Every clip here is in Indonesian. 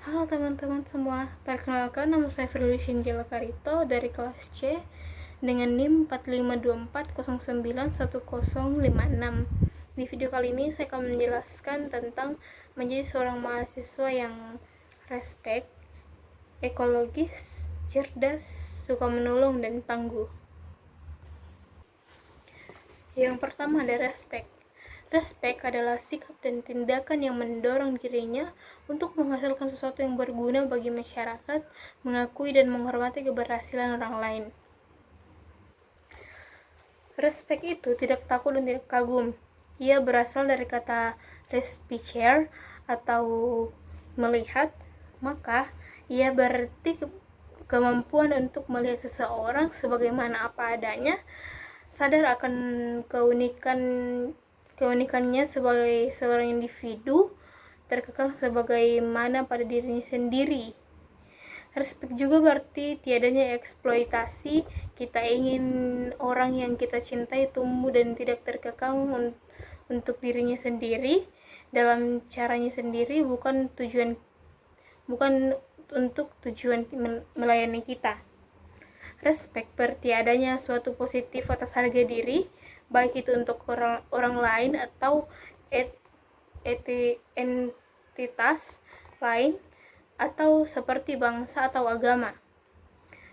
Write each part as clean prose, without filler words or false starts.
Halo teman-teman semua, perkenalkan nama saya Firly Shinjela Karito dari kelas C dengan NIM 4524091056. Di video kali ini saya akan menjelaskan tentang menjadi seorang mahasiswa yang respek, ekologis, cerdas, suka menolong, dan tangguh. Yang pertama ada respek. Respek adalah sikap dan tindakan yang mendorong dirinya untuk menghasilkan sesuatu yang berguna bagi masyarakat, mengakui dan menghormati keberhasilan orang lain. Respek itu tidak takut dan tidak kagum. Ia berasal dari kata respicer atau melihat, maka ia berarti kemampuan untuk melihat seseorang sebagaimana apa adanya, sadar akan keunikannya sebagai seorang individu, terkekang sebagaimana pada dirinya sendiri. Respek juga berarti tiadanya eksploitasi. Kita ingin orang yang kita cintai tumbuh dan tidak terkekang untuk dirinya sendiri, dalam caranya sendiri, bukan untuk tujuan melayani kita. Respek berarti adanya suatu positif atas harga diri, baik itu untuk orang lain atau entitas lain, atau seperti bangsa atau agama,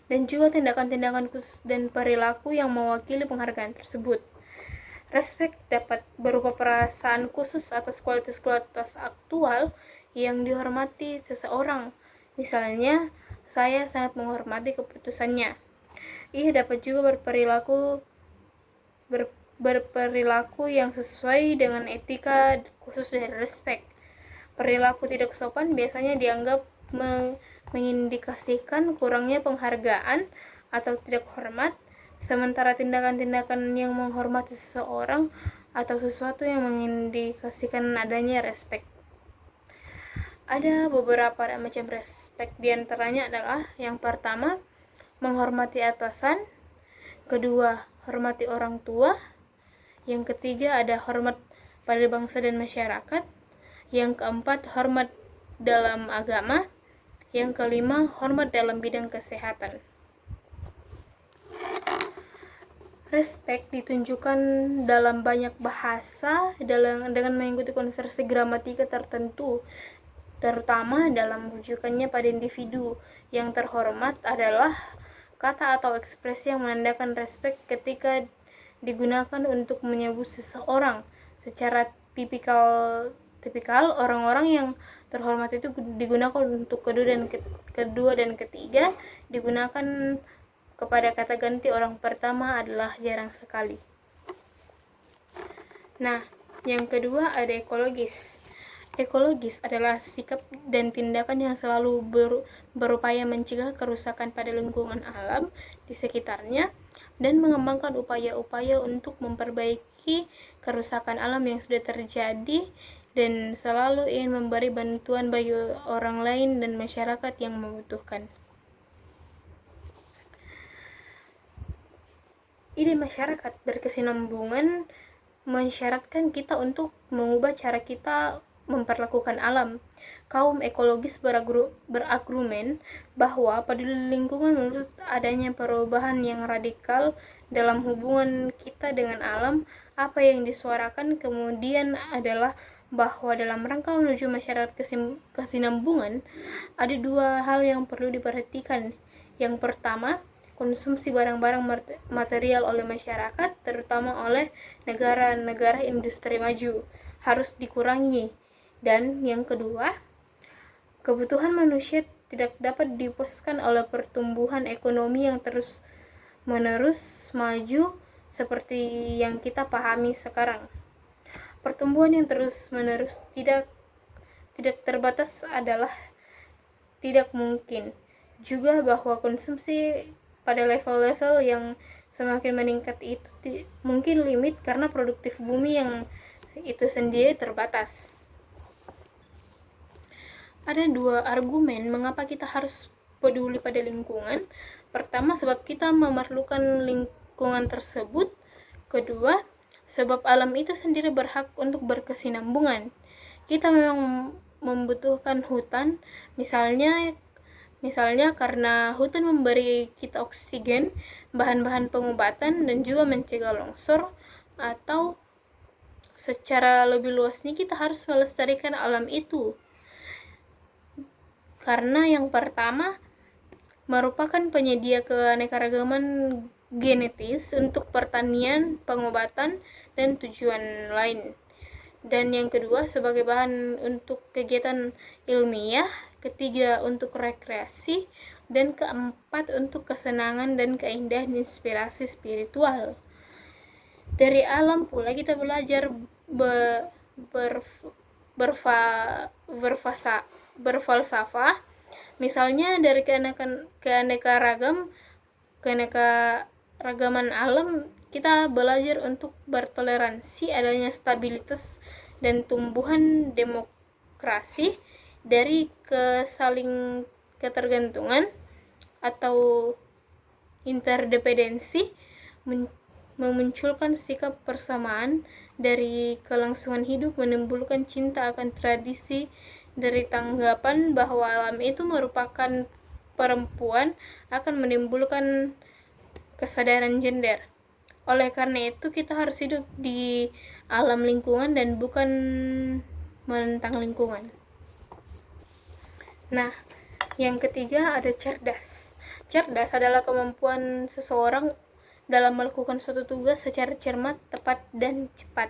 dan juga tindakan-tindakan khusus dan perilaku yang mewakili penghargaan tersebut. Respek dapat berupa perasaan khusus atas kualitas-kualitas aktual yang dihormati seseorang. Misalnya, saya sangat menghormati keputusannya. Ia dapat juga berperilaku yang sesuai dengan etika khusus dari respek. Perilaku tidak sopan biasanya dianggap mengindikasikan kurangnya penghargaan atau tidak hormat, sementara tindakan-tindakan yang menghormati seseorang atau sesuatu yang mengindikasikan adanya respek. Ada beberapa macam respek, diantaranya adalah yang pertama, menghormati atasan, kedua, hormati orang tua, yang ketiga ada hormat pada bangsa dan masyarakat, yang keempat hormat dalam agama, yang kelima hormat dalam bidang kesehatan. Respek ditunjukkan dalam banyak bahasa dengan mengikuti konversi gramatika tertentu, terutama dalam rujukannya pada individu. Yang terhormat adalah kata atau ekspresi yang menandakan respek ketika digunakan untuk menyebut seseorang. Secara tipikal orang-orang yang terhormat itu digunakan untuk kedua dan ketiga digunakan kepada kata ganti orang pertama adalah jarang sekali. Nah, yang kedua ada ekologis. Ekologis adalah sikap dan tindakan yang selalu berupaya mencegah kerusakan pada lingkungan alam di sekitarnya dan mengembangkan upaya-upaya untuk memperbaiki kerusakan alam yang sudah terjadi, dan selalu ingin memberi bantuan bagi orang lain dan masyarakat yang membutuhkan. Ide masyarakat berkesinambungan mensyaratkan kita untuk mengubah cara kita memperlakukan alam. Kaum ekologis berargumen bahwa peduli lingkungan menurut adanya perubahan yang radikal dalam hubungan kita dengan alam. Apa yang disuarakan kemudian adalah bahwa dalam rangka menuju masyarakat kesinambungan, ada dua hal yang perlu diperhatikan. Yang pertama, konsumsi barang-barang material oleh masyarakat, terutama oleh negara-negara industri maju, harus dikurangi. Dan yang kedua, kebutuhan manusia tidak dapat dipusatkan oleh pertumbuhan ekonomi yang terus-menerus maju seperti yang kita pahami sekarang. Pertumbuhan yang terus-menerus tidak terbatas adalah tidak mungkin. Juga bahwa konsumsi pada level-level yang semakin meningkat itu mungkin limit karena produktif bumi yang itu sendiri terbatas. Ada dua argumen mengapa kita harus peduli pada lingkungan. Pertama, sebab kita memerlukan lingkungan tersebut. Kedua, sebab alam itu sendiri berhak untuk berkesinambungan. Kita memang membutuhkan hutan, misalnya karena hutan memberi kita oksigen, bahan-bahan pengobatan, dan juga mencegah longsor, atau secara lebih luasnya kita harus melestarikan alam itu. Karena yang pertama merupakan penyedia keanekaragaman genetis untuk pertanian, pengobatan, dan tujuan lain. Dan yang kedua sebagai bahan untuk kegiatan ilmiah, ketiga untuk rekreasi, dan keempat untuk kesenangan dan keindahan inspirasi spiritual. Dari alam pula kita belajar berfalsafah, misalnya dari keanekaragaman alam, kita belajar untuk bertoleransi, adanya stabilitas dan tumbuhan demokrasi dari kesaling ketergantungan atau interdependensi, memunculkan sikap persamaan dari kelangsungan hidup, menimbulkan cinta akan tradisi, dari tanggapan bahwa alam itu merupakan perempuan, akan menimbulkan kesadaran gender. Oleh karena itu kita harus hidup di alam lingkungan dan bukan menentang lingkungan. Nah, yang ketiga ada cerdas. Cerdas adalah kemampuan seseorang dalam melakukan suatu tugas secara cermat, tepat, dan cepat.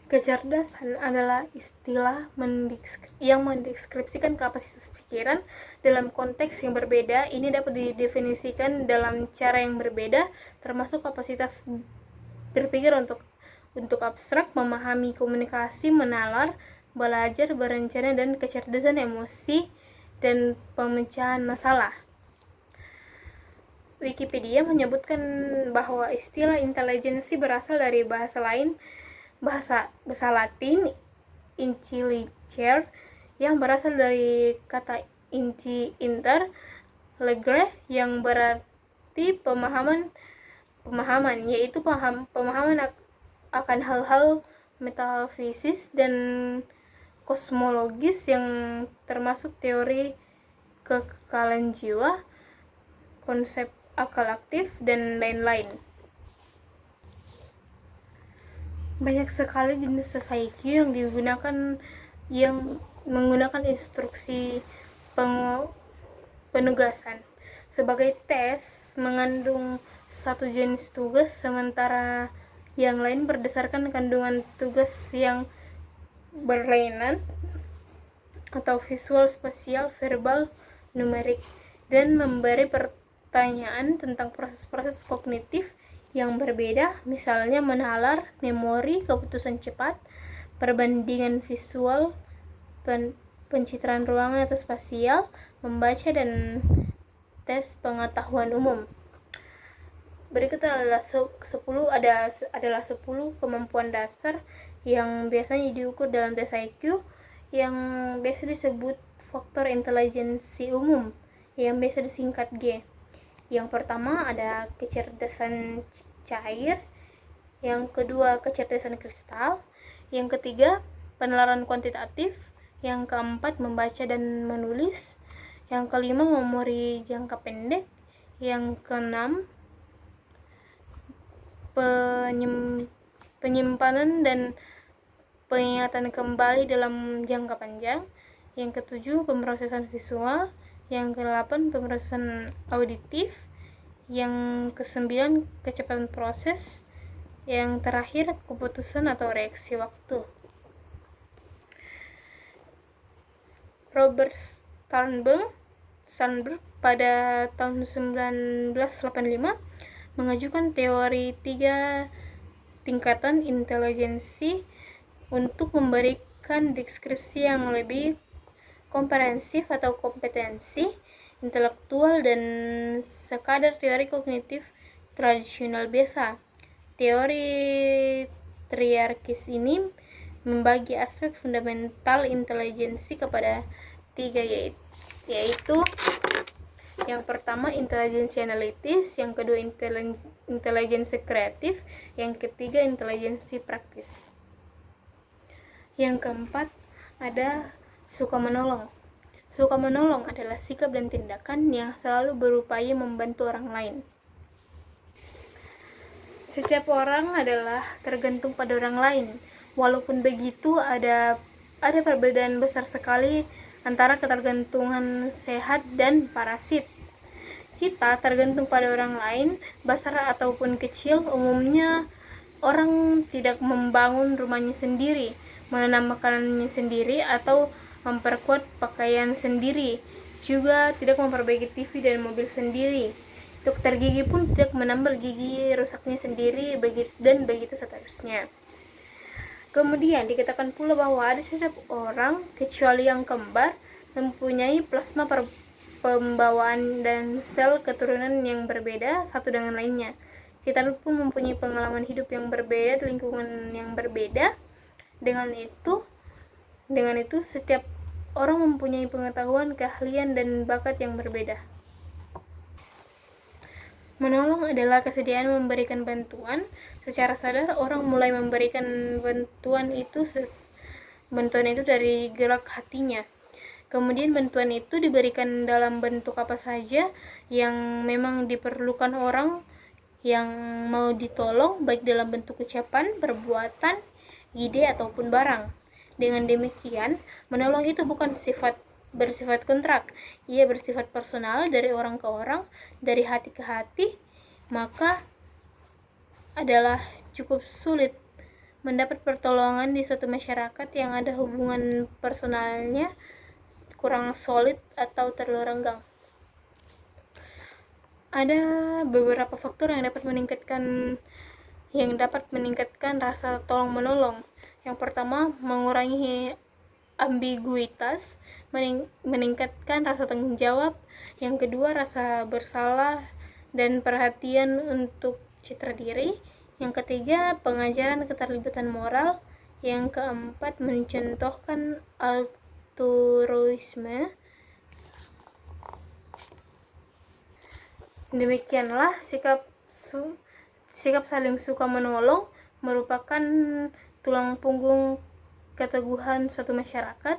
Kecerdasan adalah istilah yang mendeskripsikan kapasitas pikiran dalam konteks yang berbeda. Ini dapat didefinisikan dalam cara yang berbeda, termasuk kapasitas berpikir untuk abstrak, memahami komunikasi, menalar, belajar, berencana, dan kecerdasan emosi dan pemecahan masalah. Wikipedia menyebutkan bahwa istilah intelijensi berasal dari bahasa Latin intelligere, yang berasal dari kata inter, legere, yang berarti pemahaman, yaitu pemahaman akan hal-hal metafisik dan kosmologis yang termasuk teori kekekalan jiwa, konsep akal aktif, dan lain-lain. Banyak sekali jenis tes IQ yang menggunakan instruksi penugasan. Sebagai tes mengandung satu jenis tugas, sementara yang lain berdasarkan kandungan tugas yang berlainan atau visual, spasial, verbal, numerik, dan memberi pertanyaan tentang proses-proses kognitif yang berbeda, misalnya menalar, memori, keputusan cepat, perbandingan visual, pencitraan ruangan atau spasial, membaca, dan tes pengetahuan umum. Berikut adalah 10 kemampuan dasar yang biasanya diukur dalam tes IQ, yang biasa disebut faktor intelijensi umum, yang biasa disingkat G. Yang pertama ada kecerdasan cair, yang kedua kecerdasan kristal, yang ketiga penalaran kuantitatif, yang keempat membaca dan menulis, yang kelima memori jangka pendek, yang keenam penyimpanan dan pengingatan kembali dalam jangka panjang, yang ketujuh pemrosesan visual, yang ke-8 pemrosesan auditif, yang ke-9 kecepatan proses, yang terakhir keputusan atau reaksi waktu. Robert Sternberg pada tahun 1985 mengajukan teori 3 tingkatan intelijensi untuk memberikan deskripsi yang lebih komprehensif atau kompetensi intelektual dan sekadar teori kognitif tradisional biasa. Teori triarkis ini membagi aspek fundamental intelijensi kepada 3, yaitu yang pertama intelijensi analitis, yang kedua intelijensi kreatif, yang ketiga intelijensi praktis. Yang keempat, ada suka menolong. Suka menolong adalah sikap dan tindakan yang selalu berupaya membantu orang lain. Setiap orang adalah tergantung pada orang lain. Walaupun begitu, ada perbedaan besar sekali antara ketergantungan sehat dan parasit. Kita tergantung pada orang lain, besar ataupun kecil. Umumnya orang tidak membangun rumahnya sendiri, menanam makanannya sendiri, atau memperkuat pakaian sendiri, juga tidak memperbaiki TV dan mobil sendiri. Dokter gigi pun tidak menambal gigi rusaknya sendiri, dan begitu seterusnya. Kemudian dikatakan pula bahwa ada setiap orang, kecuali yang kembar, mempunyai plasma pembawaan dan sel keturunan yang berbeda satu dengan lainnya. Kita pun mempunyai pengalaman hidup yang berbeda di lingkungan yang berbeda. Dengan itu setiap orang mempunyai pengetahuan, keahlian, dan bakat yang berbeda. Menolong adalah kesediaan memberikan bantuan. Secara sadar orang mulai memberikan bantuan itu dari gerak hatinya. Kemudian bantuan itu diberikan dalam bentuk apa saja yang memang diperlukan orang yang mau ditolong, baik dalam bentuk ucapan, perbuatan, ide, ataupun barang. Dengan demikian, menolong itu bukan bersifat kontrak, ia bersifat personal, dari orang ke orang, dari hati ke hati. Maka adalah cukup sulit mendapat pertolongan di suatu masyarakat yang ada hubungan personalnya kurang solid atau terlalu renggang. Ada beberapa faktor yang dapat meningkatkan rasa tolong menolong. Yang pertama, mengurangi ambiguitas, meningkatkan rasa tanggung jawab. Yang kedua, rasa bersalah dan perhatian untuk citra diri. Yang ketiga, pengajaran keterlibatan moral. Yang keempat, mencontohkan altruisme. Demikianlah sikap saling suka menolong merupakan tulang punggung keteguhan suatu masyarakat.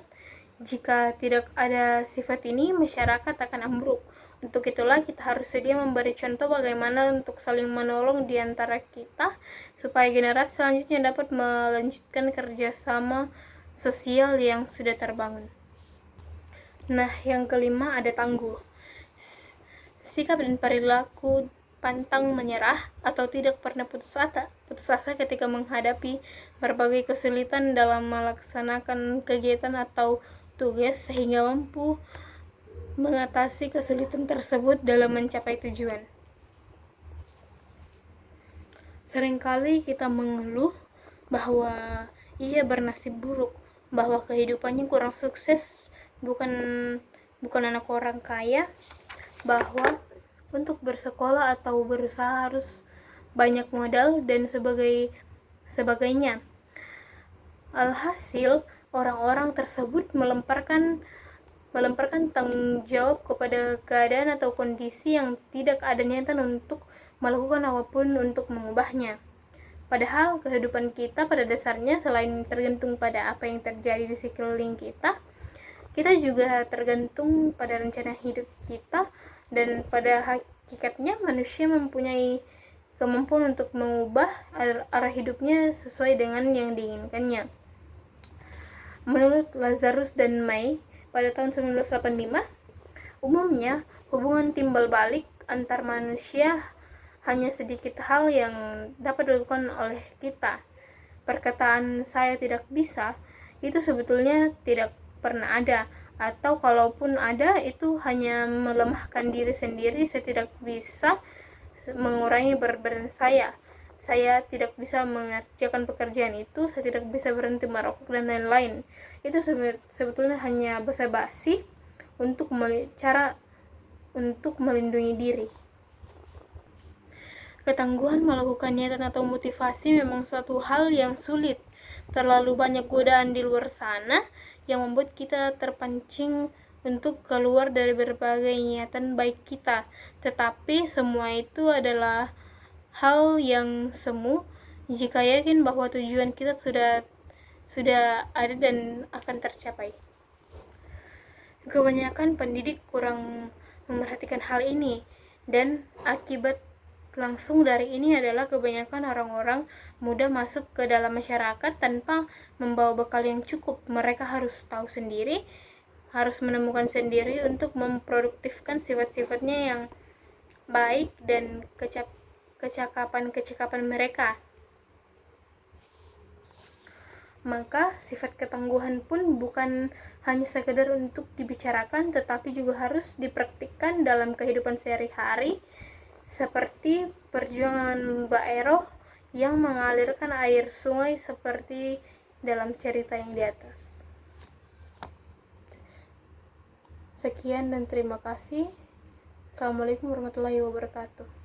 Jika tidak ada sifat ini, masyarakat akan ambruk. Untuk itulah kita harus sedia memberi contoh bagaimana untuk saling menolong di antara kita, supaya generasi selanjutnya dapat melanjutkan kerjasama sosial yang sudah terbangun. Nah, yang kelima ada tangguh. Sikap dan perilaku pantang menyerah atau tidak pernah putus asa ketika menghadapi berbagai kesulitan dalam melaksanakan kegiatan atau tugas, sehingga mampu mengatasi kesulitan tersebut dalam mencapai tujuan. Seringkali kita mengeluh bahwa ia bernasib buruk, bahwa kehidupannya kurang sukses, bukan anak orang kaya, bahwa untuk bersekolah atau berusaha harus banyak modal dan sebagainya. Alhasil, orang-orang tersebut melemparkan tanggung jawab kepada keadaan atau kondisi yang tidak ada niatan untuk melakukan apapun untuk mengubahnya. Padahal kehidupan kita pada dasarnya selain tergantung pada apa yang terjadi di sekeliling kita juga tergantung pada rencana hidup kita. Dan pada hakikatnya manusia mempunyai kemampuan untuk mengubah arah hidupnya sesuai dengan yang diinginkannya. Menurut Lazarus dan May pada tahun 1985, umumnya hubungan timbal balik antar manusia hanya sedikit hal yang dapat dilakukan oleh kita. Perkataan "saya tidak bisa" itu sebetulnya tidak pernah ada, atau kalaupun ada itu hanya melemahkan diri sendiri. Saya tidak bisa mengurangi berat badan saya tidak bisa mengerjakan pekerjaan itu, saya tidak bisa berhenti merokok, dan lain-lain. Itu sebetulnya hanya basa-basi cara untuk melindungi diri. Ketangguhan melakukan niatan atau motivasi memang suatu hal yang sulit. Terlalu banyak godaan di luar sana yang membuat kita terpancing untuk keluar dari berbagai niatan baik kita. Tetapi semua itu adalah hal yang semu jika yakin bahwa tujuan kita sudah sudah ada dan akan tercapai. Kebanyakan pendidik kurang memperhatikan hal ini, dan akibat langsung dari ini adalah kebanyakan orang-orang muda masuk ke dalam masyarakat tanpa membawa bekal yang cukup. Mereka harus tahu sendiri, harus menemukan sendiri untuk memproduktifkan sifat-sifatnya yang baik dan kecakapan mereka. Maka sifat ketangguhan pun bukan hanya sekedar untuk dibicarakan, tetapi juga harus dipraktikkan dalam kehidupan sehari-hari, seperti perjuangan Mbak Eroh yang mengalirkan air sungai seperti dalam cerita yang di atas. Sekian dan terima kasih. Assalamualaikum warahmatullahi wabarakatuh.